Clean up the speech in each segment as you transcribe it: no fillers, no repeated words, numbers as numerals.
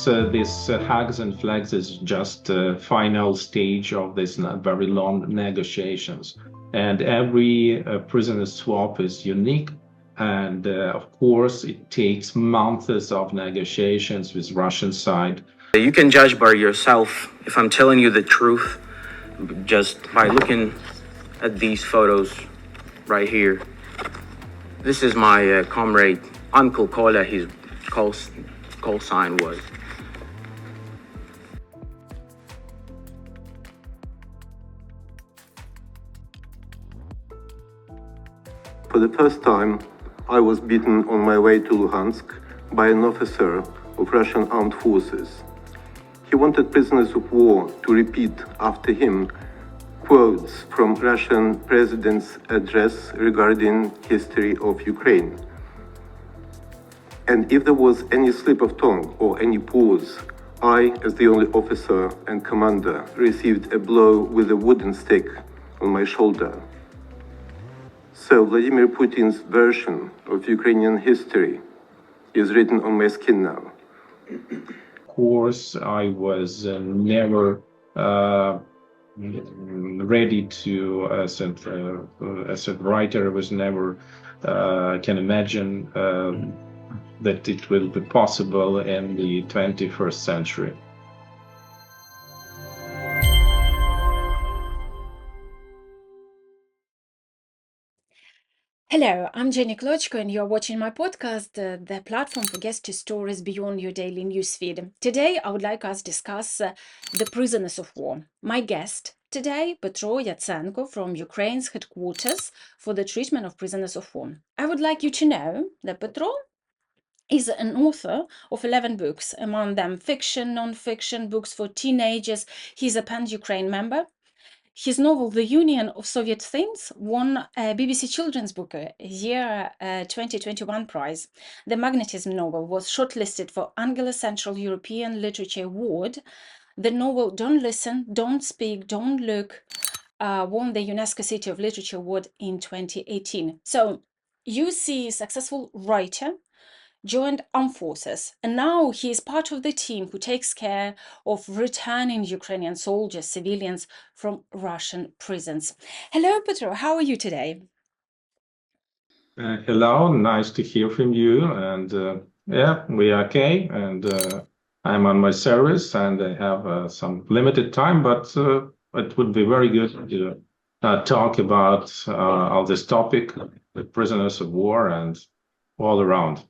This hugs and flags is just a final stage of this very long negotiations. And every prisoner swap is unique. And of course, it takes months of negotiations with Russian side. You can judge by yourself if I'm telling you the truth just by looking at these photos right here. This is my comrade, Uncle Kola, his call sign was. For the first time, I was beaten on my way to Luhansk by an officer of Russian armed forces. He wanted prisoners of war to repeat after him quotes from Russian president's address regarding history of Ukraine. And if there was any slip of tongue or any pause, I, as the only officer and commander, received a blow with a wooden stick on my shoulder. So Vladimir Putin's version of Ukrainian history is written on my skin now. Of course, I was never ready to, as a writer, I was never can imagine that it will be possible in the 21st century. Hello, I'm Jenny Klochko, and you're watching my podcast, the platform for guest stories beyond your daily newsfeed. Today, I would like us to discuss the prisoners of war. My guest today, Petro Yatsenko from Ukraine's headquarters for the treatment of prisoners of war. I would like you to know that Petro is an author of 11 books, among them fiction, non-fiction, books for teenagers. He's a pan-Ukraine member. His novel, The Union of Soviet Themes, won a BBC Children's Book Year 2021 prize. The Magnetism novel was shortlisted for Angela Central European Literature Award. The novel Don't Listen, Don't Speak, Don't Look won the UNESCO City of Literature Award in 2018. So you see a successful writer, joined armed forces, and now he is part of the team who takes care of returning Ukrainian soldiers, civilians from Russian prisons. Hello, Petro, how are you today? Hello, nice to hear from you. And yeah, we are okay. And I'm on my service and I have some limited time, but it would be very good to talk about all this topic, the prisoners of war and all around.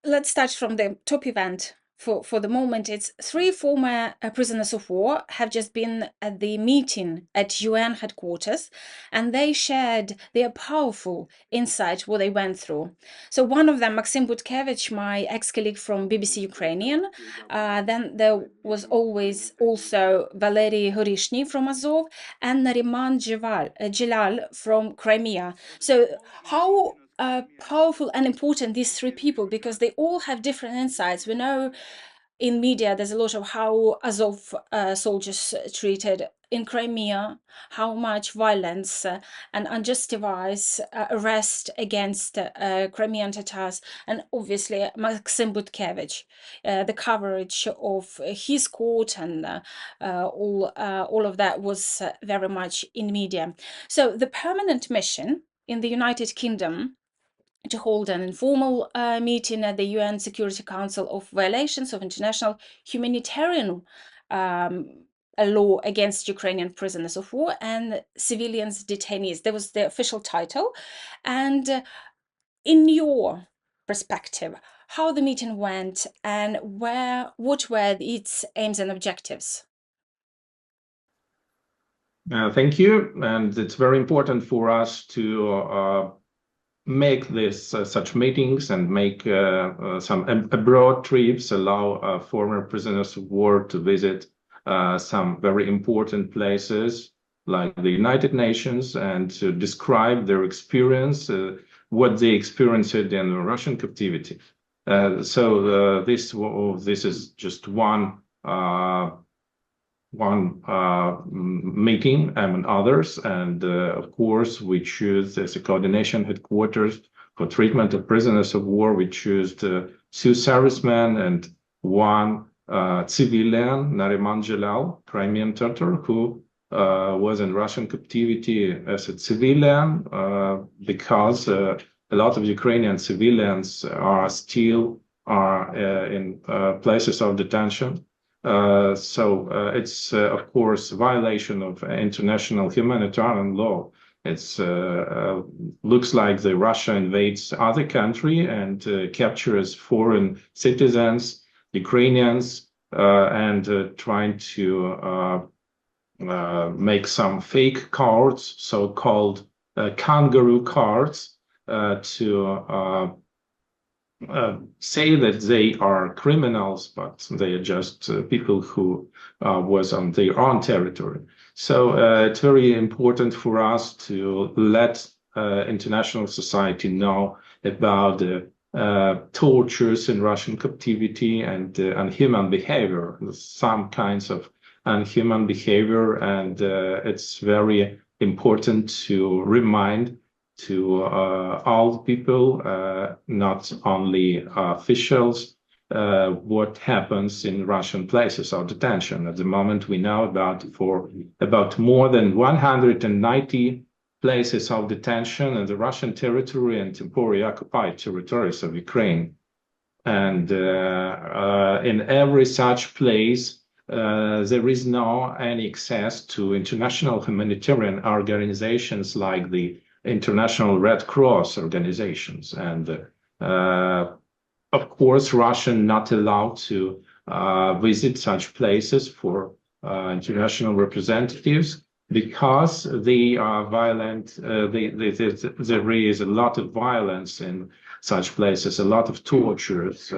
Let's start from the top event. For the moment, it's 3 former prisoners of war have just been at the meeting at UN headquarters, and they shared their powerful insight what they went through. So one of them, Maxim Butkevich, my ex-colleague from BBC Ukrainian. Then there was always also Valery Horishny from Azov and Nariman Jilal from Crimea. So how powerful and important these 3 people, because they all have different insights. We know in media there's a lot of how Azov soldiers treated in Crimea, how much violence and unjustified arrest against Crimean Tatars, and obviously Maxim Butkevich, the coverage of his court and all of that was very much in media. So the permanent mission in the United Kingdom to hold an informal meeting at the UN Security Council of violations of international humanitarian law against Ukrainian prisoners of war and civilians detainees. That was the official title. And in your perspective, how the meeting went and what were its aims and objectives? Thank you. And it's very important for us to make this such meetings and make some abroad trips, allow former prisoners of war to visit some very important places like the United Nations and to describe their experience, what they experienced in Russian captivity. So this is just one meeting among others, and of course we choose as a coordination headquarters for treatment of prisoners of war. We choose 2 servicemen and 1 civilian, Nariman Jalal, Crimean Tatar, who was in Russian captivity as a civilian because a lot of Ukrainian civilians are still in places of detention. So it's, of course, violation of international humanitarian law. It's looks like the Russia invades other country and captures foreign citizens, Ukrainians, and trying to make some fake cards, so-called kangaroo cards, to say that they are criminals, but they are just people who was on their own territory. So it's very important for us to let international society know about the tortures in Russian captivity and unhuman behavior, some kinds of unhuman behavior, and it's very important to remind to all people, not only officials, what happens in Russian places of detention. At the moment, we know about more than 190 places of detention in the Russian territory and temporarily occupied territories of Ukraine. And in every such place, there is no any access to international humanitarian organizations like the International Red Cross organizations. And of course, Russia not allowed to visit such places for international representatives because they are violent. There is a lot of violence in such places, a lot of tortures,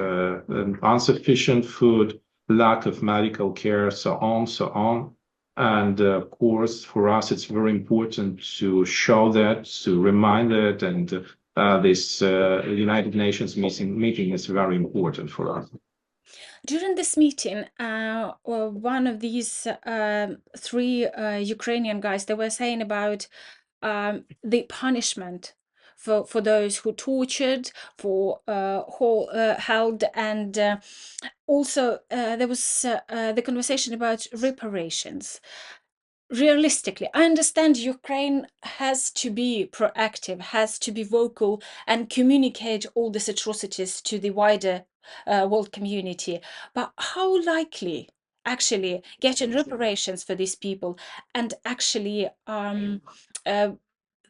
insufficient food, lack of medical care, so on, so on. And of course, for us, it's very important to show that, to remind that, and this United Nations meeting is very important for us. During this meeting, one of these three Ukrainian guys, they were saying about the punishment for those who tortured, for held, and also there was the conversation about reparations. Realistically, I understand Ukraine has to be proactive, has to be vocal, and communicate all these atrocities to the wider world community. But how likely actually getting reparations for these people and actually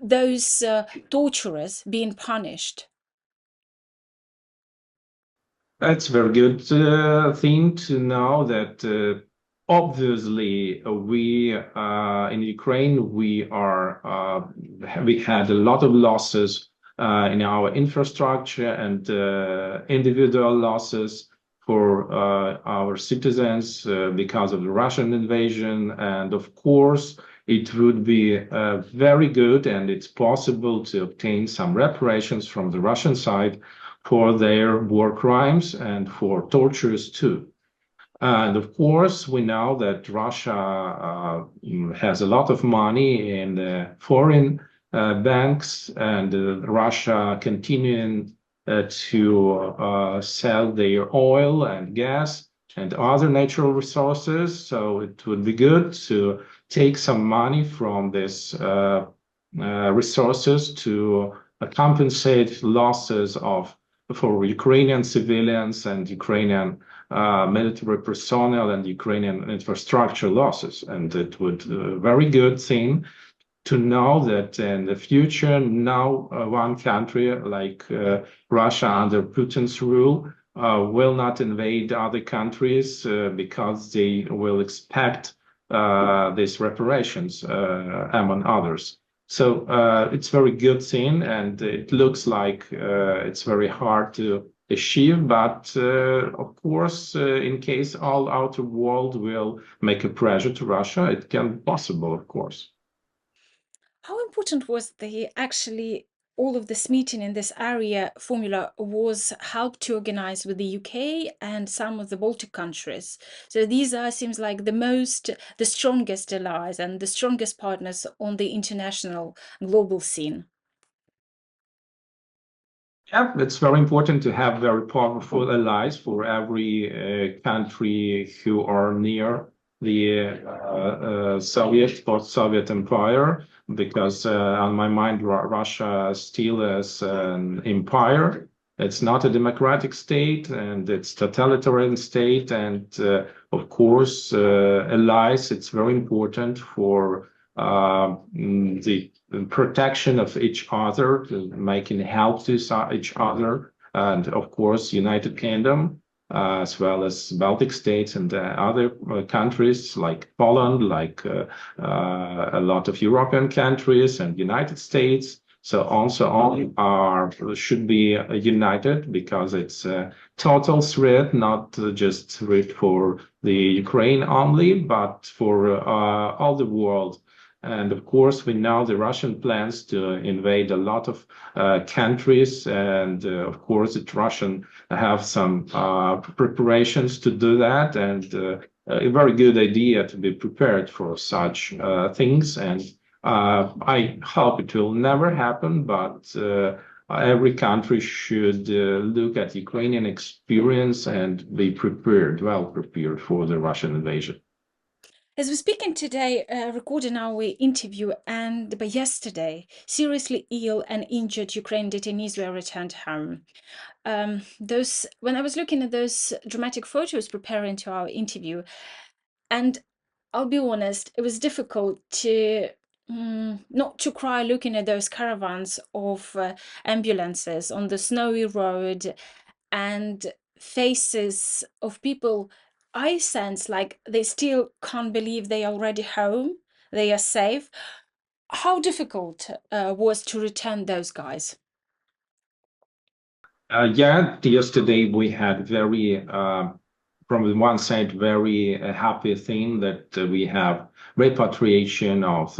those torturers being punished? That's a very good thing to know that obviously we in Ukraine we had a lot of losses in our infrastructure and individual losses for our citizens because of the Russian invasion. And of course, it would be very good and it's possible to obtain some reparations from the Russian side for their war crimes and for tortures too. And of course, we know that Russia has a lot of money in foreign banks, and Russia continuing to sell their oil and gas and other natural resources. So it would be good to take some money from these resources to compensate losses for Ukrainian civilians and Ukrainian military personnel and Ukrainian infrastructure losses. And it would very good thing to know that in the future, now one country like Russia under Putin's rule will not invade other countries because they will expect these reparations, among others. So it's very good thing, and it looks like it's very hard to achieve. But of course, in case all outer world will make a pressure to Russia, it can be possible, of course. How important was the actually all of this meeting in this area formula was helped to organize with the UK and some of the Baltic countries. So these are seems like the strongest allies and the strongest partners on the international global scene. Yeah, it's very important to have very powerful allies for every country who are near the Soviet, post-Soviet empire, because on my mind, Russia still is an empire. It's not a democratic state, and it's totalitarian state. And of course, allies, it's very important for the protection of each other, making help to each other, and of course, United Kingdom, as well as Baltic states and other countries like Poland, like a lot of European countries and United States. So also all are should be united because it's a total threat, not just threat for the Ukraine only, but for all the world. And of course, we know the Russian plans to invade a lot of countries, and of course, the Russian have some preparations to do that, and a very good idea to be prepared for such things. And I hope it will never happen, but every country should look at Ukrainian experience and be prepared, well prepared for the Russian invasion. As we're speaking today, recording our interview, and by yesterday, seriously ill and injured Ukrainian detainees were returned home. When I was looking at those dramatic photos preparing to our interview, and I'll be honest, it was difficult to not to cry looking at those caravans of ambulances on the snowy road and faces of people. I sense like they still can't believe they are already home, they are safe. How difficult was to return those guys? Yeah, yesterday we had very, from the one side, very happy thing that we have repatriation of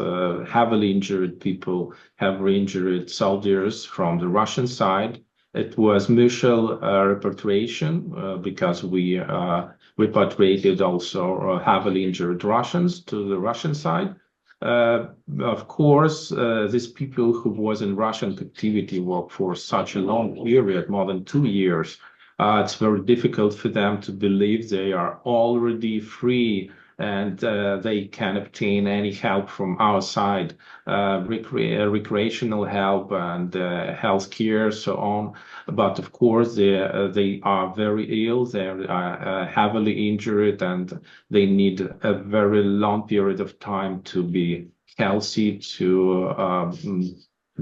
heavily injured people, heavily injured soldiers from the Russian side. It was mutual repatriation because we repatriated also heavily injured Russians to the Russian side. Uh, of course, these people who was in Russian captivity were for such a long period, more than 2 years. It's very difficult for them to believe they are already free and they can obtain any help from our side, recreational help and health care, so on. But of course, they are very ill, they are heavily injured, and they need a very long period of time to be healthy, to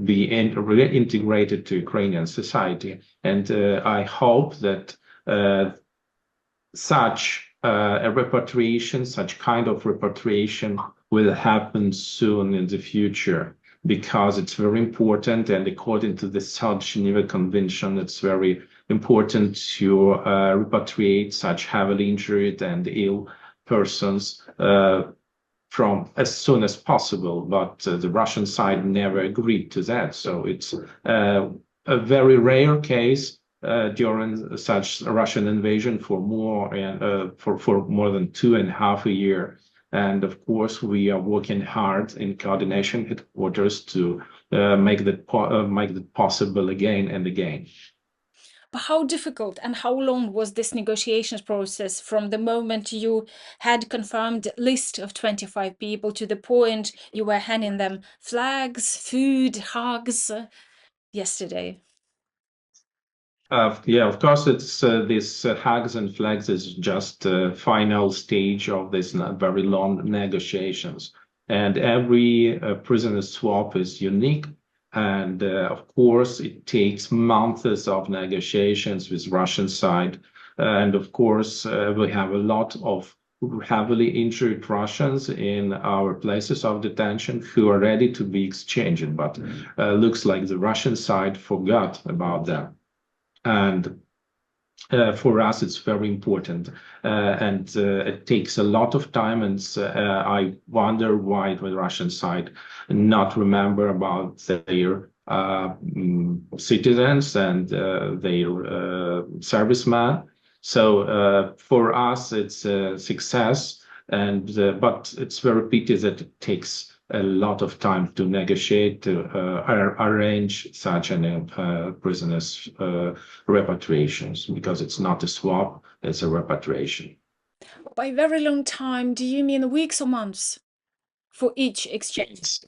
be reintegrated to Ukrainian society. And I hope that such a repatriation, such kind of repatriation will happen soon in the future because it's very important. And according to the South Geneva Convention, it's very important to repatriate such heavily injured and ill persons from as soon as possible. But the Russian side never agreed to that. So it's a very rare case during such Russian invasion for more for more than 2.5 years. And of course, we are working hard in coordination headquarters to make that possible again and again. But how difficult and how long was this negotiations process from the moment you had confirmed list of 25 people to the point you were handing them flags, food, hugs yesterday? Yeah, of course, it's this hugs and flags is just a final stage of this very long negotiations. And every prisoner swap is unique. And of course, it takes months of negotiations with Russian side. And of course, we have a lot of heavily injured Russians in our places of detention who are ready to be exchanged. But looks like the Russian side forgot about them. And for us, it's very important, and it takes a lot of time. And I wonder why the Russian side not remember about their citizens and their servicemen. So for us, it's a success, and but it's very pity that it takes a lot of time to negotiate, to arrange such an prisoners' repatriations, because it's not a swap, it's a repatriation. By very long time, do you mean weeks or months for each exchange?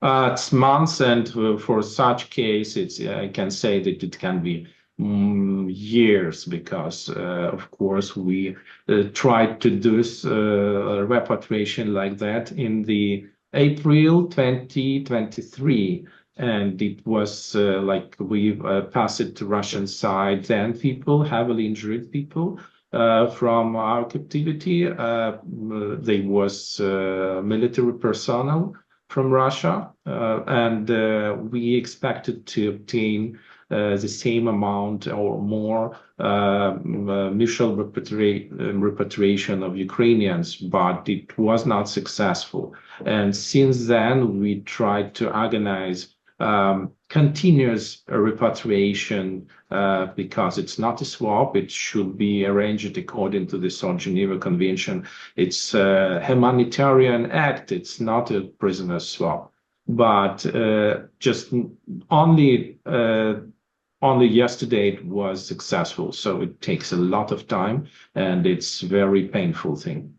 It's months, and for such case, I can say that it can be years, because of course we tried to do repatriation like that in the April 2023, and it was like we passed it to Russian side. Then people, heavily injured people, from our captivity, they was military personnel from Russia, and we expected to obtain the same amount or more mutual repatriation of Ukrainians, but it was not successful. And since then, we tried to organize continuous repatriation, because it's not a swap. It should be arranged according to the South Geneva Convention. It's a humanitarian act. It's not a prisoner swap. But just only yesterday it was successful. So it takes a lot of time, and it's very painful thing.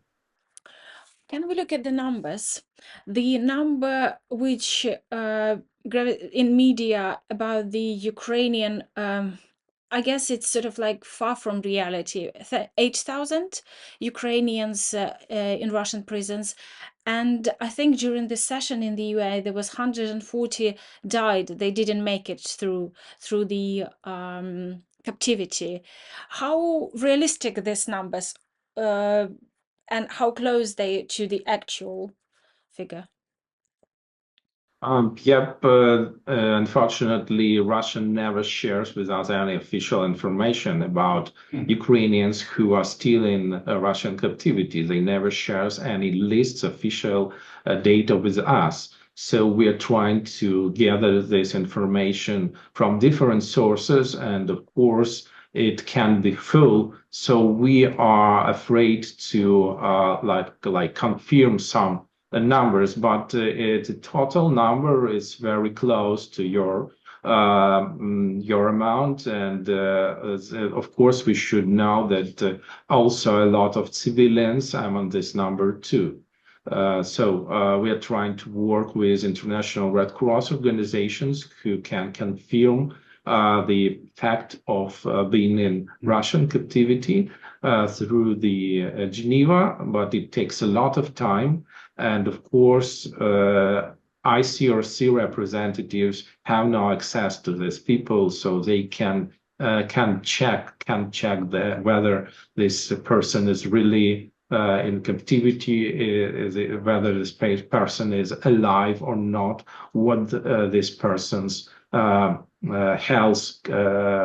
Can we look at the numbers? The number which in media about the Ukrainian, I guess it's sort of like far from reality. 8,000 Ukrainians in Russian prisons. And I think during this session in the UA, there was 140 died. They didn't make it through the captivity. How realistic these numbers? And how close they to the actual figure? Yep, unfortunately, Russia never shares with us any official information about Ukrainians who are still in Russian captivity. They never shares any lists, official data with us. So we are trying to gather this information from different sources, and of course, it can be full. So we are afraid to like confirm some numbers, but the total number is very close to your amount. And of course, we should know that also a lot of civilians are on this number too. So we are trying to work with international Red Cross organizations who can confirm the fact of being in Russian captivity through the Geneva, but it takes a lot of time. And of course, ICRC representatives have no access to these people, so they can check whether this person is really in captivity, whether this person is alive or not, what this person's health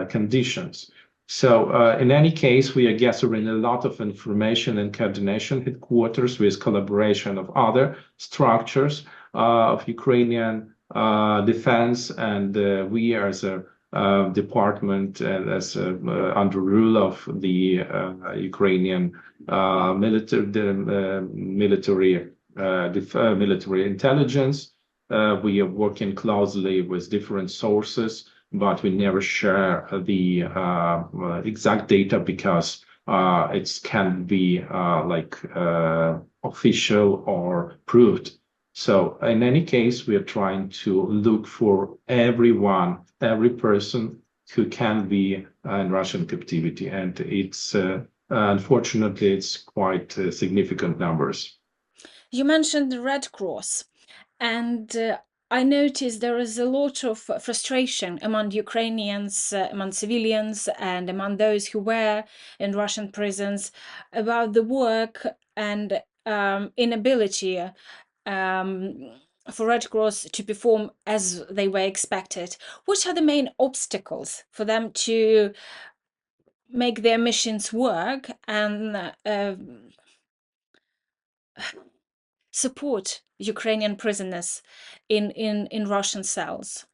conditions. So in any case, we are gathering a lot of information in coordination headquarters with collaboration of other structures of Ukrainian defense, and we as a department, as under rule of the Ukrainian military intelligence, we are working closely with different sources, but we never share the exact data, because it can be official or proved. So in any case, we are trying to look for everyone, every person who can be in Russian captivity, and it's unfortunately it's quite significant numbers. You mentioned the Red Cross, and I noticed there is a lot of frustration among Ukrainians, among civilians, and among those who were in Russian prisons about the work and inability for Red Cross to perform as they were expected. What are the main obstacles for them to make their missions work and support Ukrainian prisoners in Russian cells?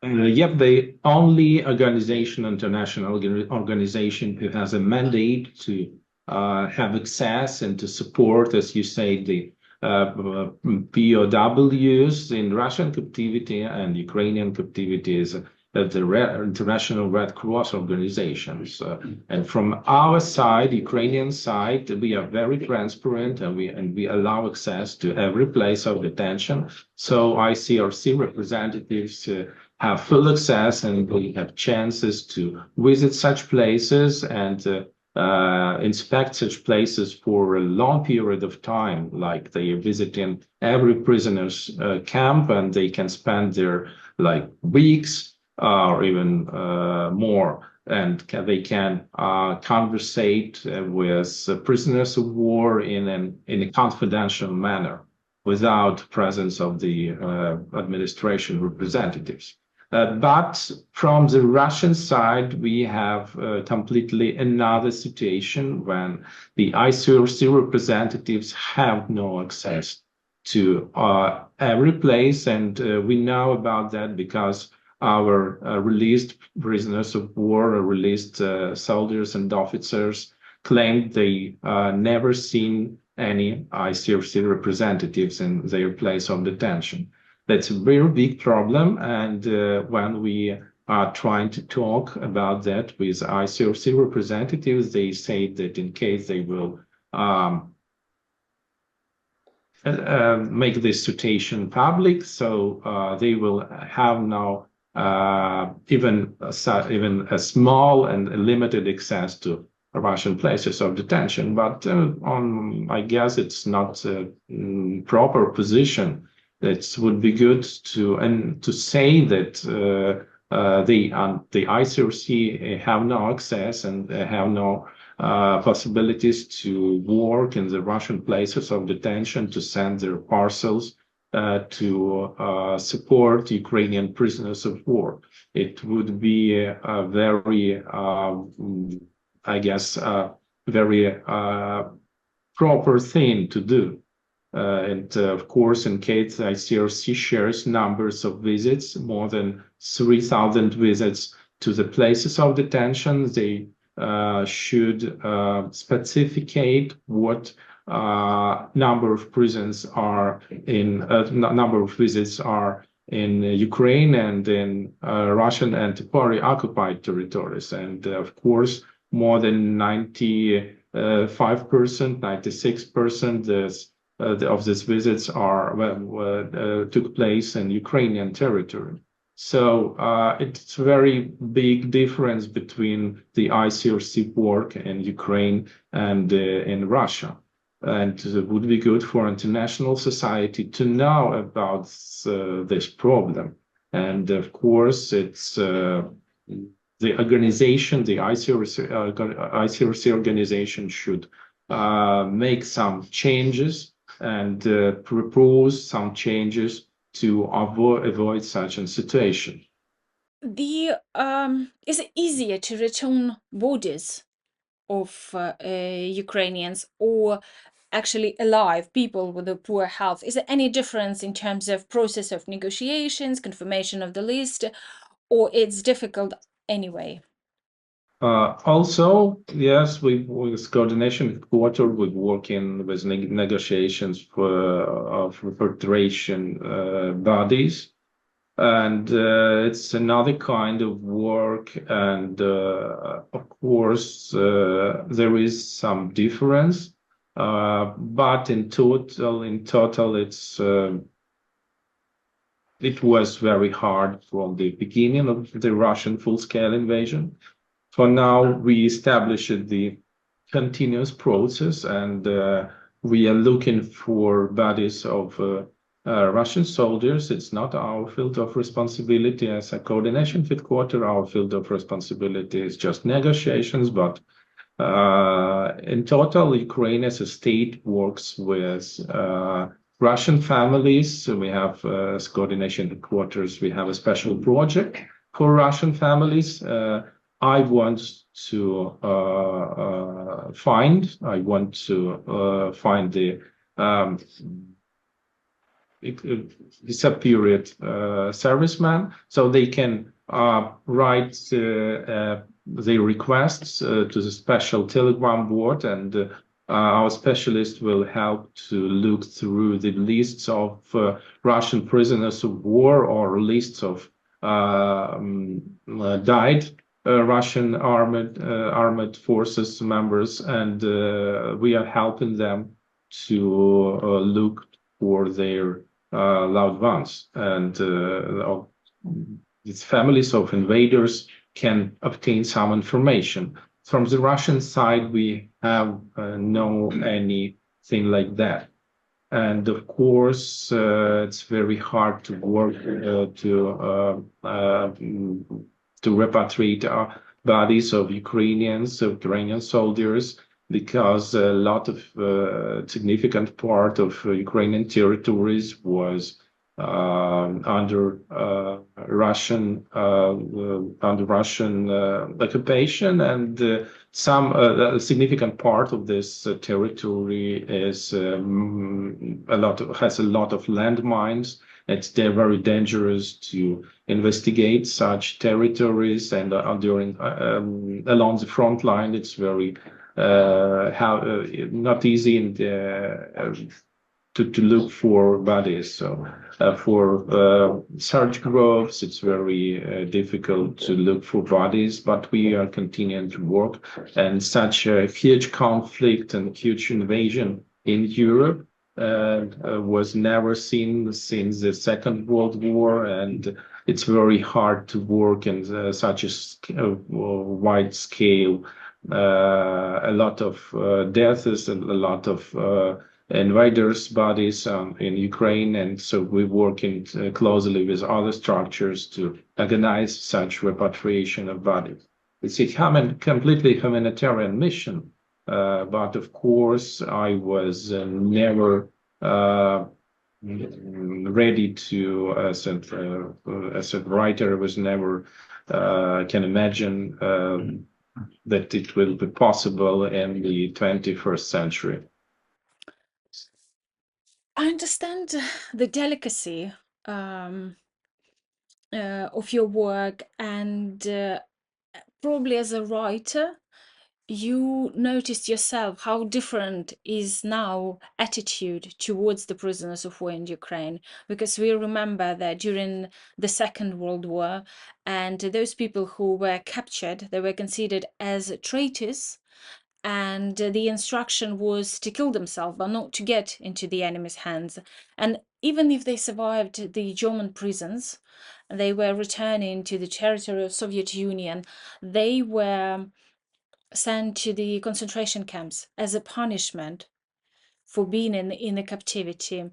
Yep, the only organization, international organization, who has a mandate to have access and to support, as you say, the POWs in Russian captivity and Ukrainian captivities at the International Red Cross organizations. And from our side, Ukrainian side, we are very transparent and we allow access to every place of detention. So ICRC representatives have full access and we have chances to visit such places and inspect such places for a long period of time, like they are visiting every prisoner's camp and they can spend there like weeks or even more, and they can conversate with prisoners of war in a confidential manner without presence of the administration representatives. But from the Russian side, we have completely another situation when the ICRC representatives have no access to every place. And we know about that because our released prisoners of war, released soldiers and officers claimed they never seen any ICRC representatives in their place of detention. That's a very big problem, and when we are trying to talk about that with ICRC representatives, they say that in case they will make this situation public, so they will have now even a small and limited access to Russian places of detention. But I guess it's not a proper position. It would be good to say that the ICRC have no access and have no possibilities to work in the Russian places of detention, to send their parcels to support Ukrainian prisoners of war. It would be a very, I guess, very proper thing to do. And of course, in case ICRC shares numbers of visits, more than 3,000 visits to the places of detention, they should specificate what number of prisons are in number of visits are in Ukraine and in Russian and temporary occupied territories. And of course, more than 95%, 96% of these visits took place in Ukrainian territory. So it's a very big difference between the ICRC work in Ukraine and in Russia. And it would be good for international society to know about this problem. And of course, it's the organization, the ICRC organization should make some changes and propose some changes to avoid such a situation. Is it easier to return bodies of Ukrainians or actually alive people with a poor health? Is there any difference in terms of process of negotiations, confirmation of the list, or it's difficult anyway? Also, yes, with coordination headquarters, we work with negotiations for repatriation bodies, and it's another kind of work. And of course, there is some difference, but in total, it was very hard from the beginning of the Russian full-scale invasion. For now, we established the continuous process, and we are looking for bodies of Russian soldiers. It's not our field of responsibility as a coordination headquarters. Our field of responsibility is just negotiations, but in total, Ukraine as a state works with Russian families. So we have as coordination headquarters, we have a special project for Russian families. I want to find the disappeared servicemen, so they can write their requests to the special telegram board, and Our specialist will help to look through the lists of Russian prisoners of war or lists of died Russian armed forces members, and we are helping them to look for their loved ones, and these families of invaders can obtain some information. From the Russian side, we have no anything like that. And of course, it's very hard to work to repatriate bodies of Ukrainian soldiers, because a lot of significant part of Ukrainian territories was under Russian occupation, and a significant part of this territory is has a lot of landmines. They're very dangerous to investigate such territories, and along the front line, it's very not easy and to look for bodies. So for search groups, it's very difficult to look for bodies, but we are continuing to work. And such a huge conflict and huge invasion in Europe was never seen since the Second World War, and it's very hard to work in such a wide scale. A lot of deaths and a lot of invaders' bodies in Ukraine, and so we're working closely with other structures to organize such repatriation of bodies. It's a completely humanitarian mission, but of course I was never ready to, as a writer, was never can imagine that it will be possible in the 21st century. I understand the delicacy of your work, and probably as a writer, you noticed yourself how different is now attitude towards the prisoners of war in Ukraine, because we remember that during the Second World War, and those people who were captured, they were considered as traitors, and the instruction was to kill themselves but not to get into the enemy's hands. And even if they survived the German prisons, they were returning to the territory of Soviet Union, they were sent to the concentration camps as a punishment for being in a captivity.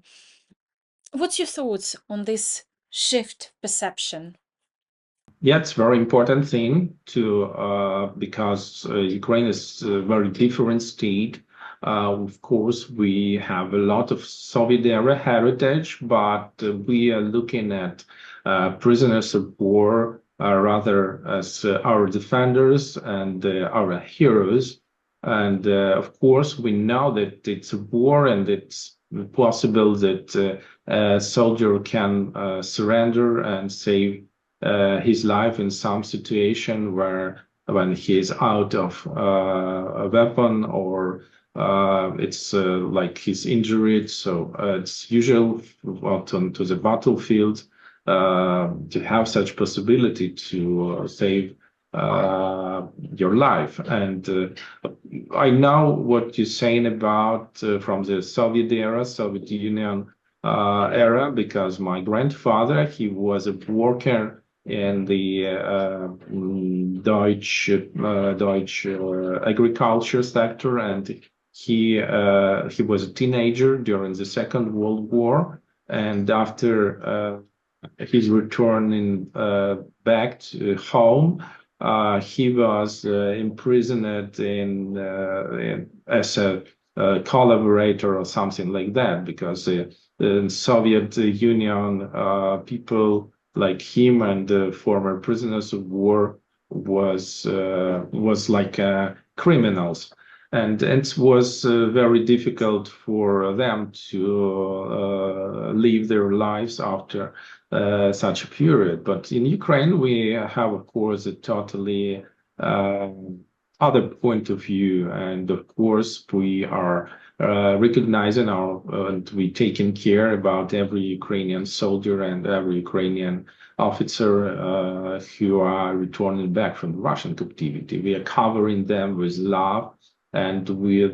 What's your thoughts on this shift perception? Yeah, it's a very important thing to because Ukraine is a very different state. Of course, we have a lot of Soviet era heritage, but we are looking at prisoners of war rather as our defenders and our heroes. And of course, we know that it's a war, and it's possible that a soldier can surrender and save his life in some situation where when he is out of a weapon, or it's like he's injured. So it's usual onto the battlefield to have such possibility to save your life. And I know what you're saying about from the Soviet era, Soviet Union era, because my grandfather, he was a worker in the Deutsch agriculture sector, and he was a teenager during the Second World War, and after his return back to home, he was imprisoned as a collaborator or something like that, because the Soviet Union people like him and the former prisoners of war was like criminals, and it was very difficult for them to live their lives after such a period. But in Ukraine, we have, of course, a totally other point of view. And of course, we are recognizing and we taking care about every Ukrainian soldier and every Ukrainian officer who are returning back from the Russian captivity. We are covering them with love, and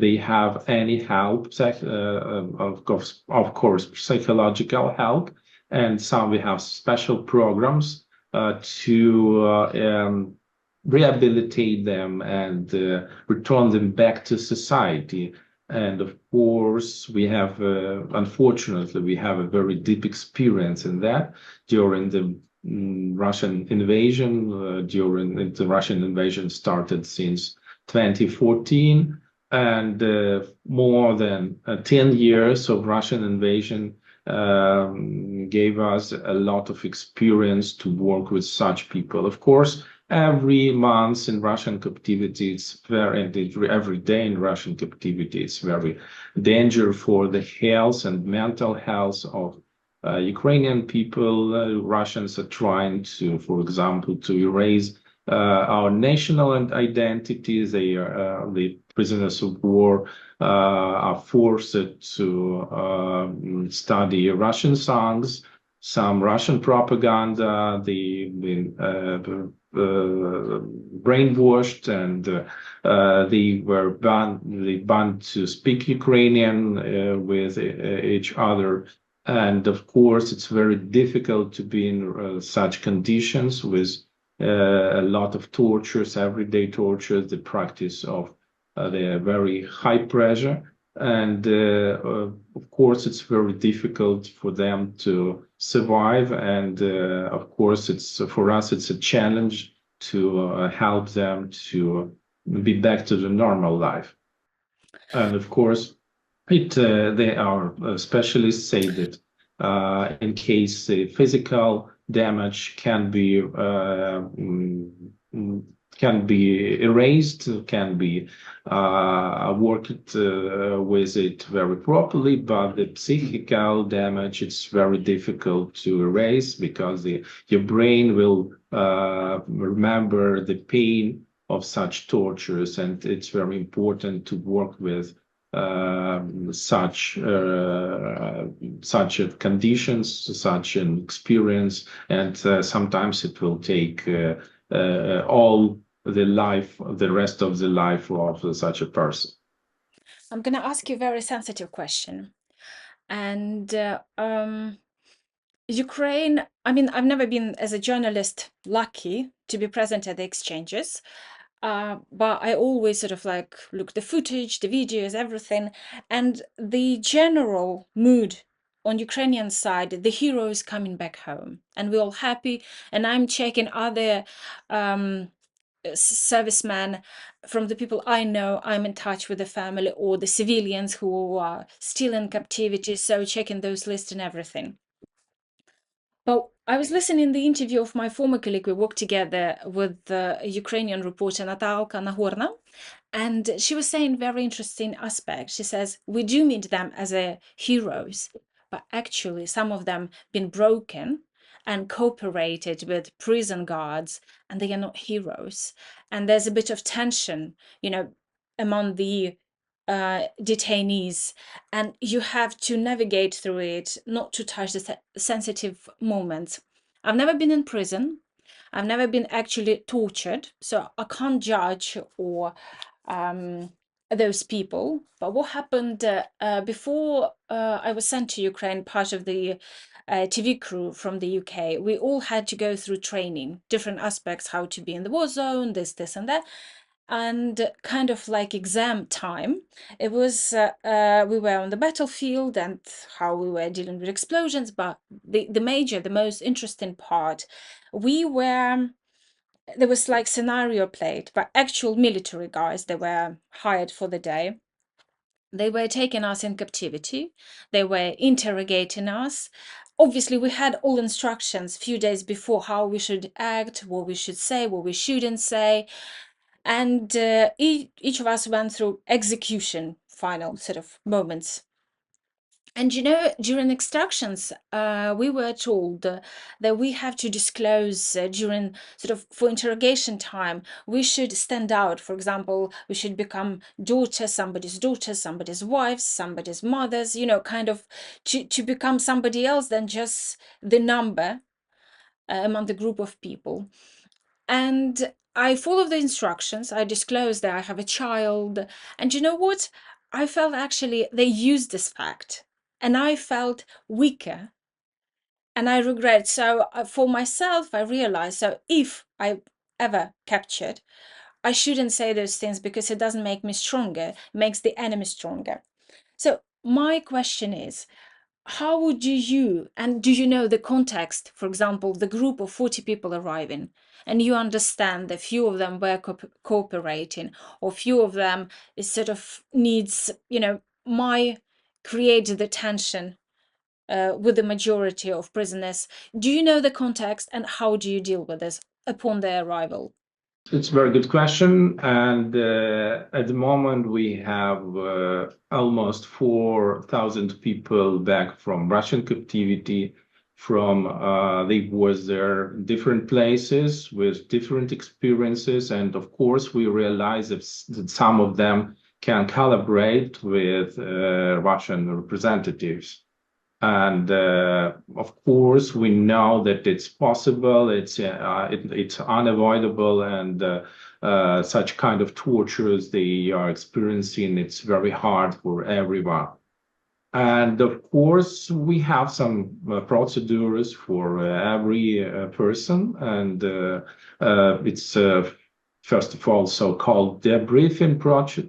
they have any help, of course, psychological help, and some we have special programs to rehabilitate them and return them back to society. And of course, we have, unfortunately, we have a very deep experience in that during the Russian invasion. During the Russian invasion started since 2014, and more than 10 years of Russian invasion gave us a lot of experience to work with such people. Of course, every month in Russian captivity, every day in Russian captivity, it's very dangerous for the health and mental health of Ukrainian people. Russians are trying to, for example, to erase our national identity. The prisoners of war are forced to study Russian songs, some Russian propaganda. They've been brainwashed, and they were banned to speak Ukrainian with each other. And of course, it's very difficult to be in such conditions with a lot of tortures, everyday tortures, the practice of the very high pressure. And of course, it's very difficult for them to survive. And of course, for us, it's a challenge to help them to be back to the normal life. And of course, our specialists say that in case the physical damage can be erased, can be worked with it very properly, but the psychical damage, it's very difficult to erase, because your brain will remember the pain of such tortures, and it's very important to work with such conditions, such an experience, and sometimes it will take all the rest of the life of such a person. I'm going to ask you a very sensitive question. And Ukraine, I mean, I've never been, as a journalist, lucky to be present at the exchanges. But I always sort of like look the footage, the videos, everything. And the general mood on Ukrainian side, the hero is coming back home. And we're all happy. And I'm checking other servicemen, from the people I know, I'm in touch with the family, or the civilians who are still in captivity, so checking those lists and everything. But I was listening the interview of my former colleague. We worked together with the Ukrainian reporter Natalka Nahorna, and she was saying very interesting aspect. She says, we do meet them as heroes, but actually some of them been broken and cooperated with prison guards, and they are not heroes. And there's a bit of tension, among the detainees, and you have to navigate through it, not to touch the sensitive moments. I've never been in prison. I've never been actually tortured, so I can't judge or those people. But what happened before I was sent to Ukraine, part of the TV crew from the UK, we all had to go through training, different aspects, how to be in the war zone, this, and that. And kind of like exam time, it was we were on the battlefield and how we were dealing with explosions. But the most interesting part, there was like scenario played by actual military guys. They were hired for the day. They were taking us in captivity. They were interrogating us. Obviously, we had all instructions a few days before how we should act, what we should say, what we shouldn't say. And each of us went through execution final sort of moments. And during extractions, we were told that we have to disclose during sort of for interrogation time. We should stand out. For example, we should become daughters, somebody's wives, somebody's mothers. Kind of to become somebody else than just the number among the group of people. And I followed the instructions. I disclosed that I have a child. And you know what? I felt actually they used this fact and I felt weaker and I regret. So for myself, I realized, so if I ever captured, I shouldn't say those things because it doesn't make me stronger, it makes the enemy stronger. So my question is, how would you, and do you know the context, for example, the group of 40 people arriving, and you understand that few of them were cooperating, or few of them is sort of needs, my create the tension with the majority of prisoners. Do you know the context, and how do you deal with this upon their arrival? It's a very good question. And at the moment, we have almost 4,000 people back from Russian captivity. They was there different places with different experiences. And of course, we realize that some of them can collaborate with Russian representatives. And of course, we know that it's possible, it's unavoidable, and such kind of tortures they are experiencing, it's very hard for everyone. And of course, we have some procedures for every person, and it's first of all so-called debriefing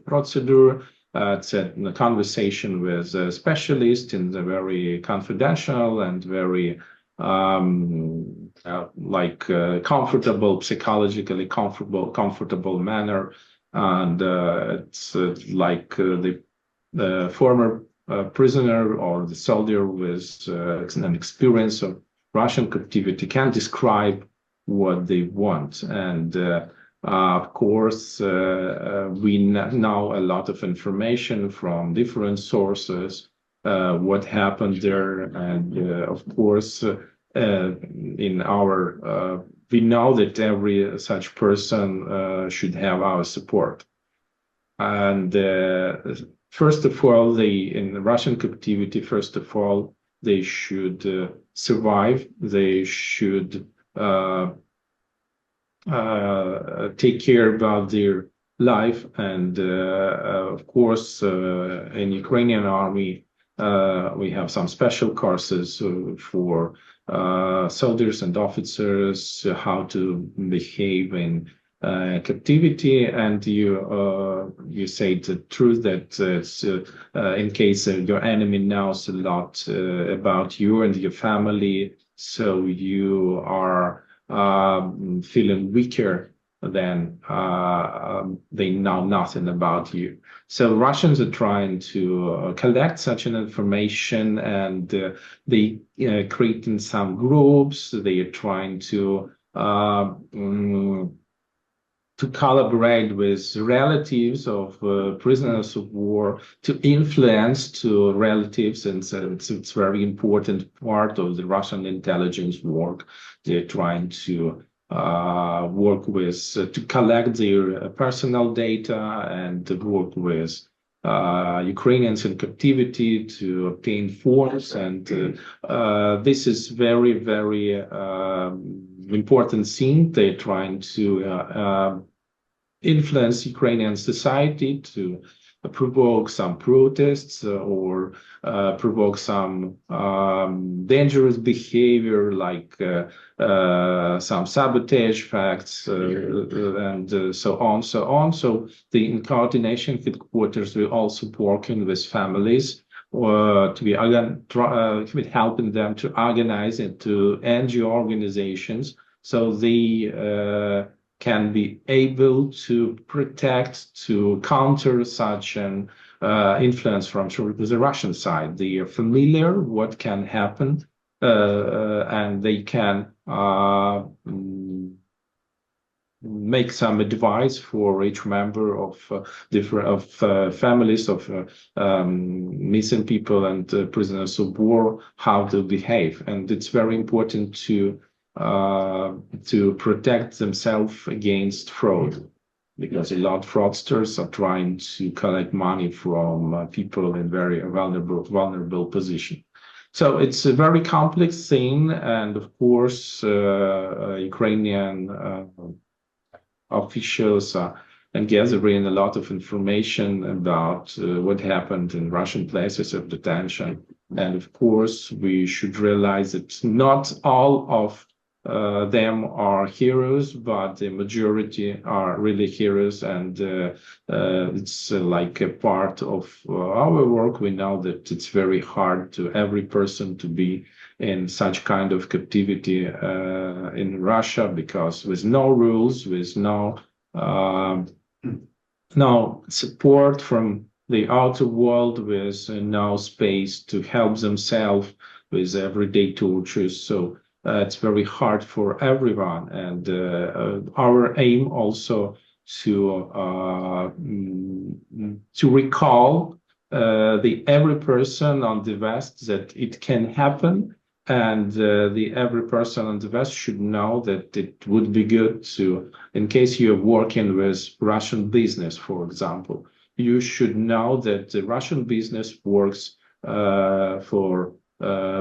procedure. It's a conversation with a specialist in a very confidential and very comfortable, psychologically comfortable manner. And it's like the former prisoner or the soldier with an experience of Russian captivity can describe what they want. And of course, we know a lot of information from different sources, what happened there. And of course, we know that every such person should have our support. And first of all, in the Russian captivity, first of all, they should survive. They should take care about their life. And of course, in Ukrainian army, we have some special courses for soldiers and officers, how to behave in captivity. And you say the truth that it's in case your enemy knows a lot about you and your family, so you are feeling weaker than they know nothing about you. So Russians are trying to collect such an information, and they creating some groups. They are trying to collaborate with relatives of prisoners of war, to influence to relatives. And so it's very important part of the Russian intelligence work. They're trying to work with, to collect their personal data and to work with Ukrainians in captivity to obtain forms. And this is very, very important thing. They're trying to influence Ukrainian society to provoke some protests or provoke some dangerous behavior, like some sabotage facts and so on. So in coordination headquarters, we're also working with families to be helping them to organize into NGO organizations, so they can be able to protect, to counter such an influence from the Russian side. They are familiar what can happen, and they can make some advice for each member of families of missing people and prisoners of war, how to behave. And it's very important to protect themselves against fraud, because a lot of fraudsters are trying to collect money from people in very vulnerable position. So it's a very complex thing, and of course, Ukrainian officials are gathering a lot of information about what happened in Russian places of detention. And of course, we should realize that not all of them are heroes, but the majority are really heroes, and it's like a part of our work. We know that it's very hard to every person to be in such kind of captivity in Russia, because with no rules, with no support from the outer world, with no space to help themselves with everyday tortures. So it's very hard for everyone, and our aim also to recall every person on the West that it can happen, and every person on the West should know that it would be good to, in case you're working with Russian business, for example, you should know that the Russian business works for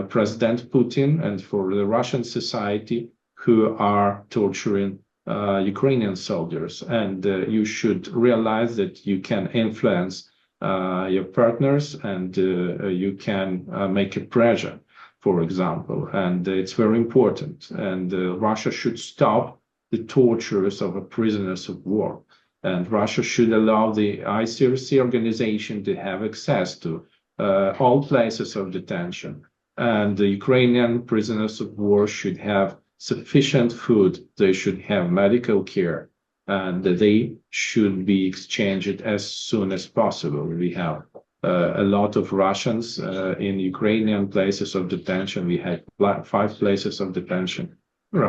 President Putin and for the Russian society, who are torturing Ukrainian soldiers. And you should realize that you can influence your partners, and you can make a pressure, for example. And it's very important. And Russia should stop the tortures of prisoners of war. And Russia should allow the ICRC organization to have access to all places of detention. And the Ukrainian prisoners of war should have sufficient food, they should have medical care, and they should be exchanged as soon as possible. We have a lot of Russians in Ukrainian places of detention. We have 5 places of detention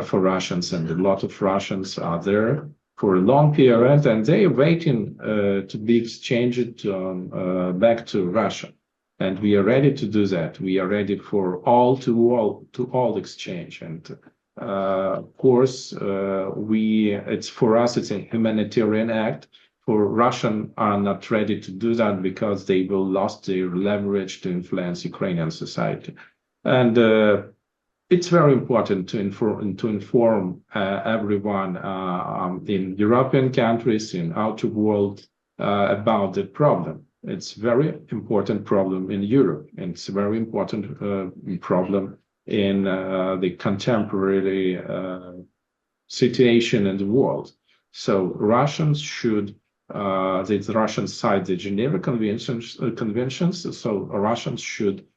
for Russians, and a lot of Russians are there for a long period, and they are waiting to be exchanged back to Russia. And we are ready to do that. We are ready for all exchange. And of course, it's for us, it's a humanitarian act. For Russians are not ready to do that, because they will lose their leverage to influence Ukrainian society. And it's very important to inform everyone in European countries, in outer world, about the problem. It's a very important problem in Europe, and it's a very important problem in the contemporary situation in the world. So Russians should, the Russian side, the Geneva conventions. So Russians should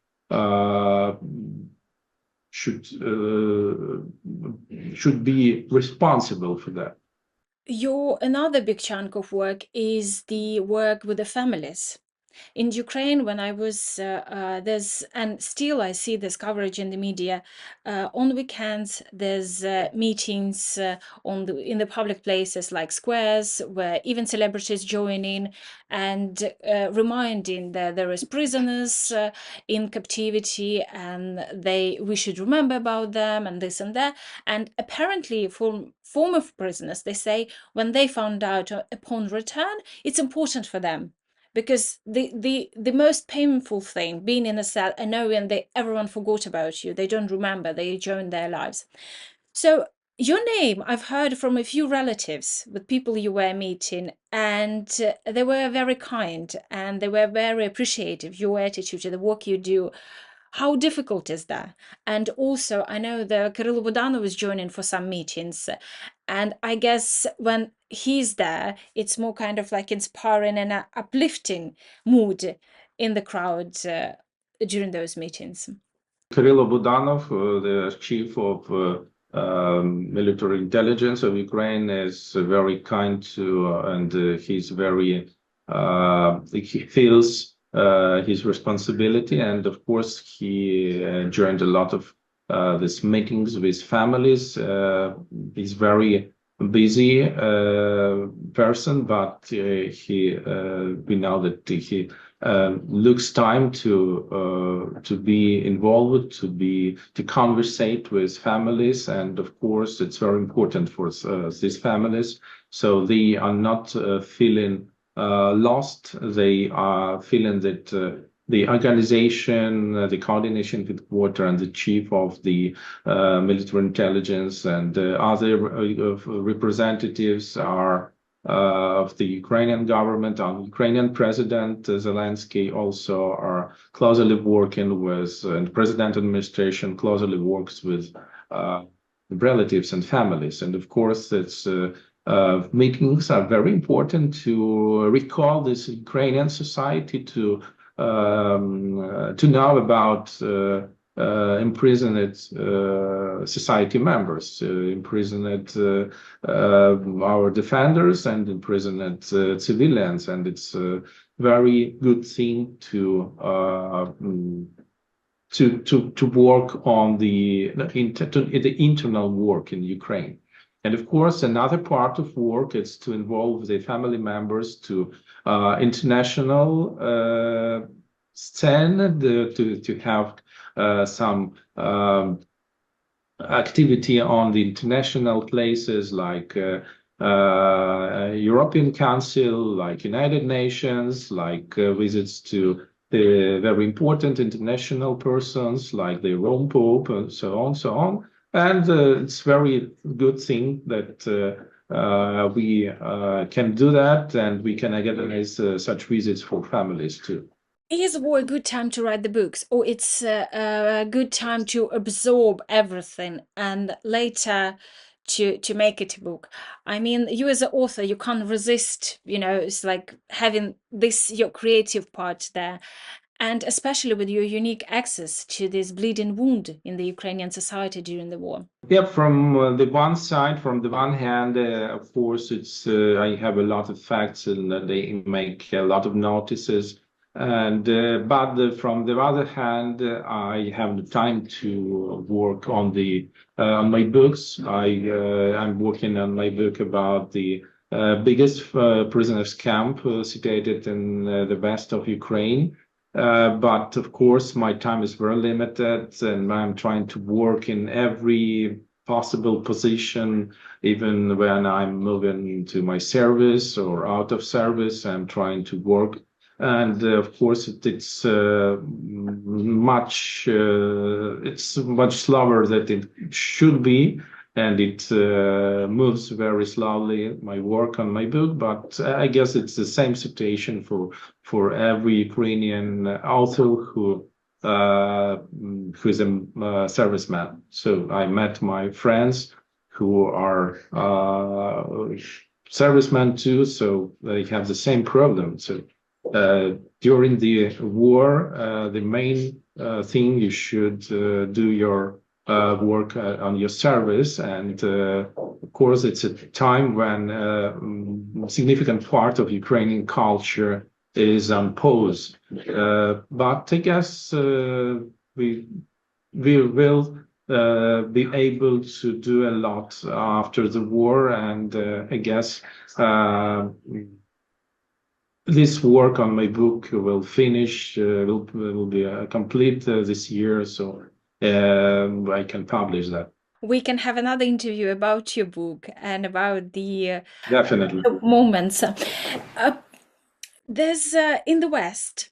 be responsible for that. Another big chunk of work is the work with the families. In Ukraine, when I was and still I see this coverage in the media, on weekends there's meetings in the public places like squares, where even celebrities join in and reminding that there is prisoners in captivity, and we should remember about them, and this and that. And apparently, for former prisoners, they say when they found out upon return, it's important for them. Because the most painful thing, being in a cell and knowing that everyone forgot about you, they don't remember, they joined their lives. So your name, I've heard from a few relatives with people you were meeting, and they were very kind and they were very appreciative, your attitude to the work you do. How difficult is that? And also, I know that Kirill Budanov is joining for some meetings, and I guess when he's there, it's more kind of like inspiring and uplifting mood in the crowd during those meetings. Kirill Budanov, the chief of military intelligence of Ukraine, is very kind to, and he's very, he feels his responsibility, and of course he joined a lot of these meetings with families. He's very busy person, but we know that he looks time to be involved, to conversate with families, and of course it's very important for these families, so they are not feeling lost. They are feeling that the organization, the coordination headquarter, and the chief of the military intelligence and other representatives are of the Ukrainian government, and Ukrainian President Zelensky also are closely working with, and the president administration closely works with relatives and families. And of course, it's meetings are very important to recall this Ukrainian society to know about imprisoned society members, imprisoned our defenders, and imprisoned civilians. And it's a very good thing to work on the internal work in Ukraine. And of course, another part of work is to involve the family members to international scene, to have some activity on the international places like European Council, like United Nations, like visits to the very important international persons like the Rome Pope, and so on, so on. And it's very good thing that we can do that, and we can organize such visits for families too. Is war a good time to write the books, or it's a good time to absorb everything and later to make it a book? I mean, you as an author, you can't resist, it's like having this, your creative part there, and especially with your unique access to this bleeding wound in the Ukrainian society during the war. Yeah, from the one side, from the one hand, of course, it's I have a lot of facts, and they make a lot of notices. And from the other hand, I have the time to work on the on my books. I'm working on my book about the biggest prisoners camp situated in the west of Ukraine. But of course, my time is very limited, and I'm trying to work in every possible position, even when I'm moving to my service or out of service. I'm trying to work, and of course, it's much slower than it should be, and it moves very slowly. My work on my book, but I guess it's the same situation for every Ukrainian author who's a serviceman. So I met my friends who are servicemen too, so they have the same problem. So during the war, the main thing you should do your work on your service, and of course it's a time when significant part of Ukrainian culture is on pause. But I guess we will be able to do a lot after the war, and I guess this work on my book will finish, will be complete this year, so I can publish that. We can have another interview about your book and about the Definitely. moments. There's in the West,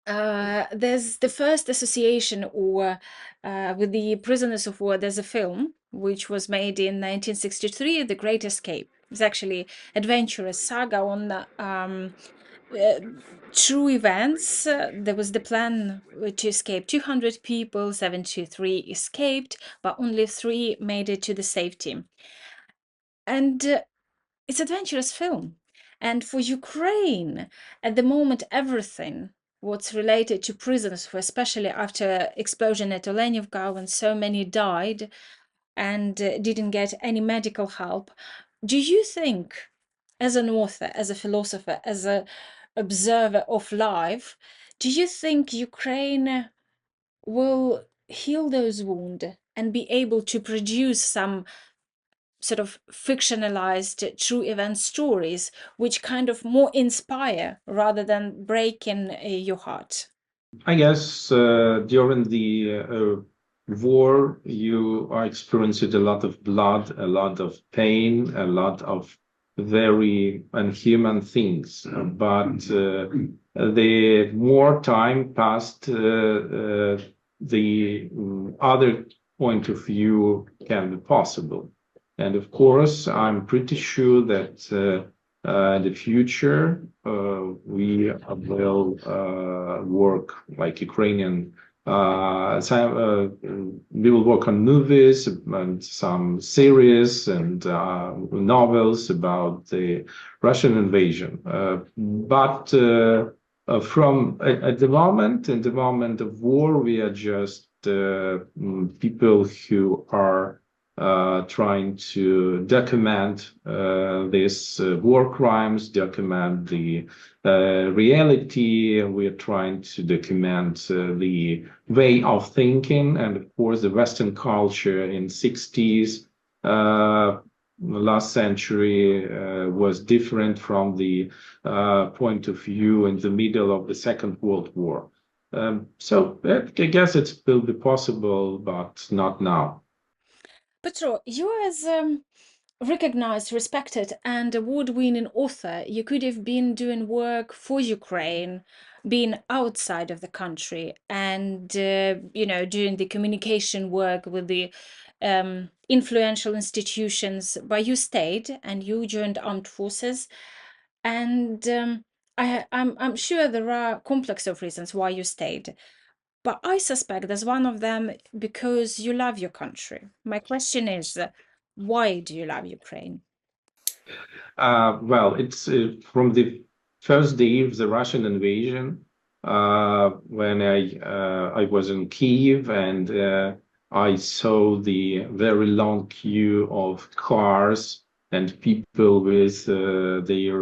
there's the first association or with the prisoners of war. There's a film which was made in 1963, The Great Escape. It's actually adventurous saga on true events. There was the plan to escape 200 people, 73 escaped, but only 3 made it to the safety. And it's adventurous film. And for Ukraine, at the moment, everything what's related to prisoners, especially after explosion at Olenivka, when so many died and didn't get any medical help. Do you think, as an author, as a philosopher, as an observer of life, do you think Ukraine will heal those wounds and be able to produce some sort of fictionalized true event stories, which kind of more inspire rather than break in your heart? I guess during the war, you are experiencing a lot of blood, a lot of pain, a lot of very unhuman things. But the more time passed, the other point of view can be possible. And of course, I'm pretty sure that in the future, we will work like Ukrainian. We will work on movies and some series and novels about the Russian invasion. But from at the moment, in the moment of war, we are just people who are trying to document these war crimes, document the reality. We are trying to document the way of thinking, and of course, the Western culture in 60s. Last century was different from the point of view in the middle of the Second World War. So I guess it will be possible, but not now. Petro, you as recognized, respected, and award-winning author, you could have been doing work for Ukraine, being outside of the country, and doing the communication work with the influential institutions. But you stayed and you joined armed forces, and I'm sure there are complex of reasons why you stayed. But I suspect there's one of them because you love your country. My question is, why do you love Ukraine? Well, it's from the first day of the Russian invasion, when I was in Kiev and I saw the very long queue of cars and people with their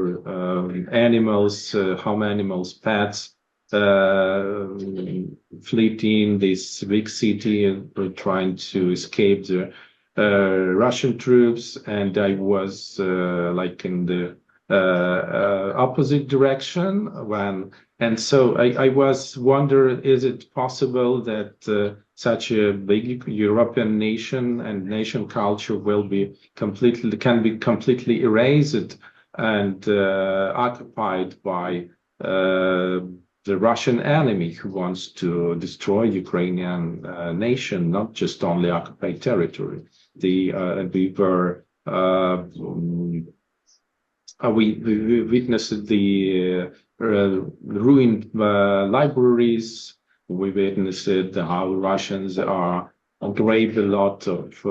home animals, pets, fleeing this big city and trying to escape the Russian troops, and I was like in the opposite direction and so I was wonder, is it possible that such a big European nation and nation culture can be completely erased and occupied by the Russian enemy who wants to destroy Ukrainian nation, not just only occupied territory. We witnessed the ruined libraries. We witnessed how Russians are engraved a lot of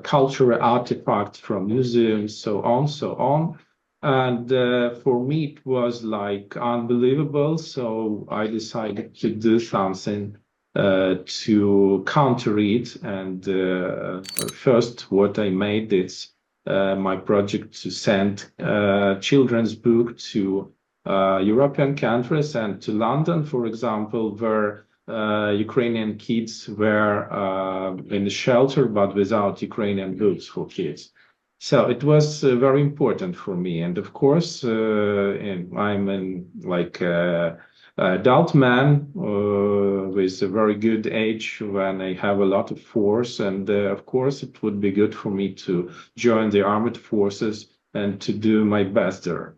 cultural artifacts from museums, so on, so on. And for me, it was like unbelievable. So I decided to do something to counter it. And first, what I made is my project to send children's book to European countries and to London, for example, where Ukrainian kids were in the shelter, but without Ukrainian books for kids. So it was very important for me. And of course, I'm in like adult man with a very good age when I have a lot of force. And of course, it would be good for me to join the armed forces and to do my best there.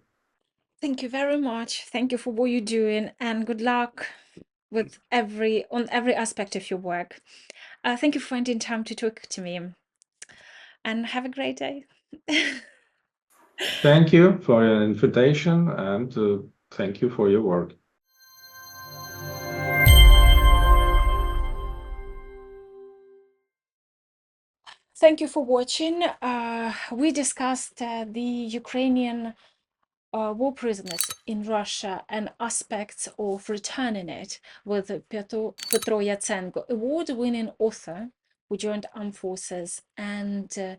Thank you very much. Thank you for what you're doing, and good luck with every aspect of your work. Thank you for finding time to talk to me, and have a great day. Thank you for your invitation and thank you for your work. Thank you for watching. We discussed the Ukrainian war prisoners in Russia and aspects of returning it with Petro Yatsenko, award-winning author who joined armed forces and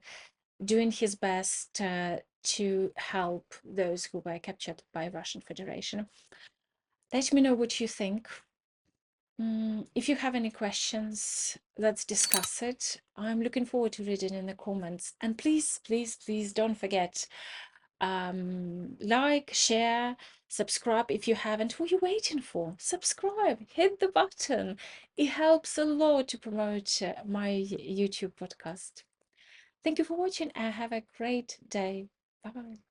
doing his best to help those who were captured by Russian Federation. Let me know what you think. If you have any questions, let's discuss it. I'm looking forward to reading in the comments. And please, please, please don't forget, like, share, subscribe if you haven't. What are you waiting for? Subscribe, hit the button. It helps a lot to promote my YouTube podcast. Thank you for watching and have a great day. Bye.